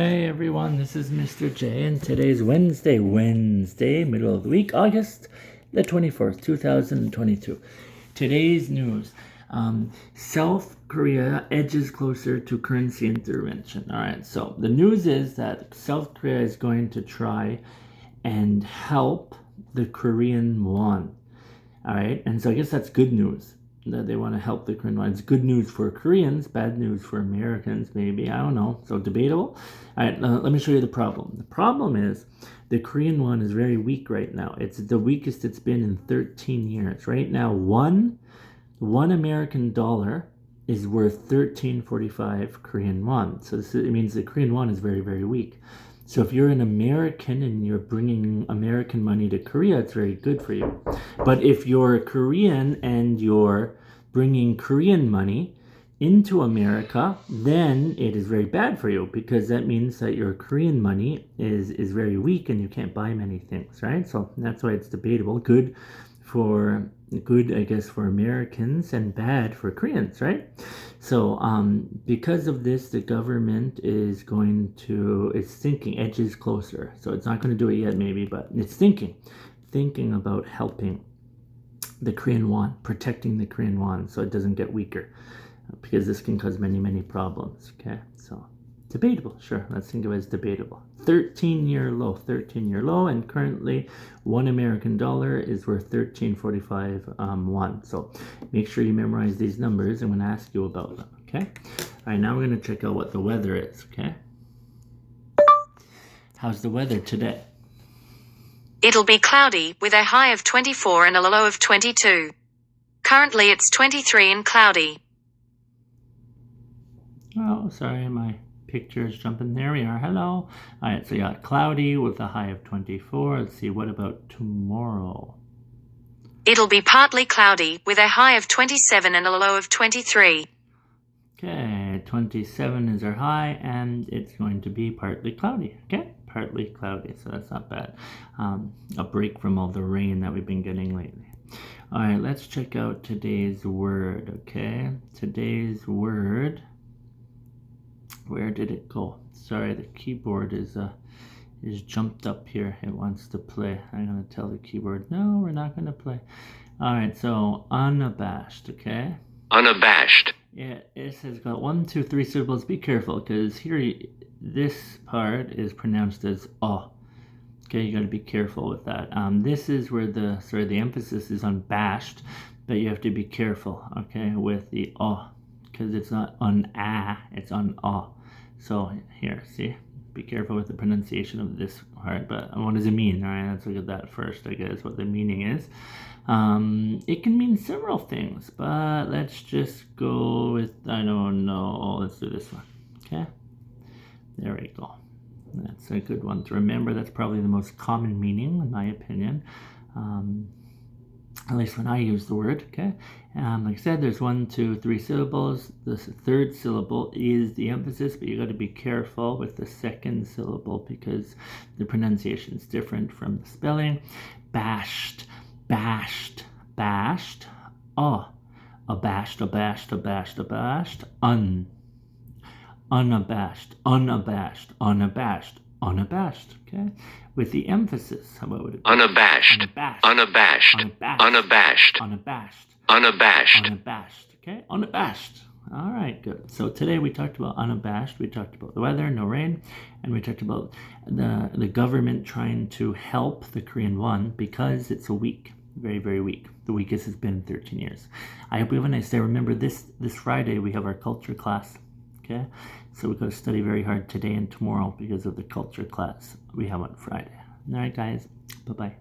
Hey everyone, this is Mr. J, and today's Wednesday, middle of the week, August the 24th, 2022. Today's news, South Korea edges closer to currency intervention. All right, so the news is that South Korea is going to try and help the Korean won. All right, and so I guess that's good news that they want to help the Korean won. It's good news for Koreans, bad news for Americans, maybe. I don't know. So debatable. All right, let me show you the problem. The problem is the Korean won is very weak right now. It's the weakest it's been in 13 years. Right now, one American dollar is worth 13.45 Korean won. So it means the Korean won is very, very weak. So if you're an American and you're bringing American money to Korea, it's very good for you. But if you're Korean and you're bringing Korean money into America, then it is very bad for you, because that means that your Korean money is very weak and you can't buy many things, right? So that's why it's debatable. Good, I guess, for Americans, and bad for Koreans, right? So because of this, the government is thinking edges closer. So it's not going to do it yet, maybe, but it's thinking about helping the Korean won, protecting the Korean won so it doesn't get weaker, because this can cause many, many problems. Okay, so debatable, sure. Let's think of it as debatable. 13-year low, and currently one American dollar is worth 13.45 won. So make sure you memorize these numbers. I'm going to ask you about them. Okay. All right. Now we're going to check out what the weather is. Okay. How's the weather today? It'll be cloudy, with a high of 24 and a low of 22. Currently it's 23 and cloudy. Oh, sorry, my picture is jumping. There we are. Hello. All right, so you got cloudy with a high of 24. Let's see, what about tomorrow? It'll be partly cloudy, with a high of 27 and a low of 23. Okay, 27 is our high, and it's going to be partly cloudy. Okay, partly cloudy, so that's not bad. A break from all the rain that we've been getting lately. All right, let's check out today's word. Okay, today's word. Where did it go? Sorry, the keyboard is jumped up here. It wants to play. I'm gonna tell the keyboard, no, we're not gonna play. All right, so unabashed. Okay. Unabashed. Yeah, it has got 1, 2, 3 syllables. Be careful, because here this part is pronounced as oh. Okay, you got to be careful with that. This is where the emphasis is on bashed, but you have to be careful. Okay, with the oh, because it's not on ah, it's on oh. So here, see, be careful with the pronunciation of this part. But what does it mean? All right, let's look at that first. I guess what the meaning is. It can mean several things, but let's just go with, I don't know, let's do this one. Okay, there we go. That's a good one to remember. That's probably the most common meaning, in my opinion, at least when I use the word. Okay, like I said, there's 1, 2, 3 syllables. The third syllable is the emphasis, but you got to be careful with the second syllable, because the pronunciation is different from the spelling. Bashed, bashed, bashed. Oh, abashed, abashed, abashed, abashed. Unabashed, unabashed, unabashed, unabashed. Okay, with the emphasis. How about it? Unabashed. Unabashed. Unabashed. Unabashed. Unabashed. Unabashed. Okay, unabashed. All right, good. So today we talked about unabashed. We talked about the weather, no rain, and we talked about the government trying to help the Korean won because it's weak, very, very weak. The weakest it's been in 13 years. I hope you have a nice day. Remember, this Friday we have our culture class. Okay, so we've got to study very hard today and tomorrow because of the culture class we have on Friday. All right, guys. Bye-bye.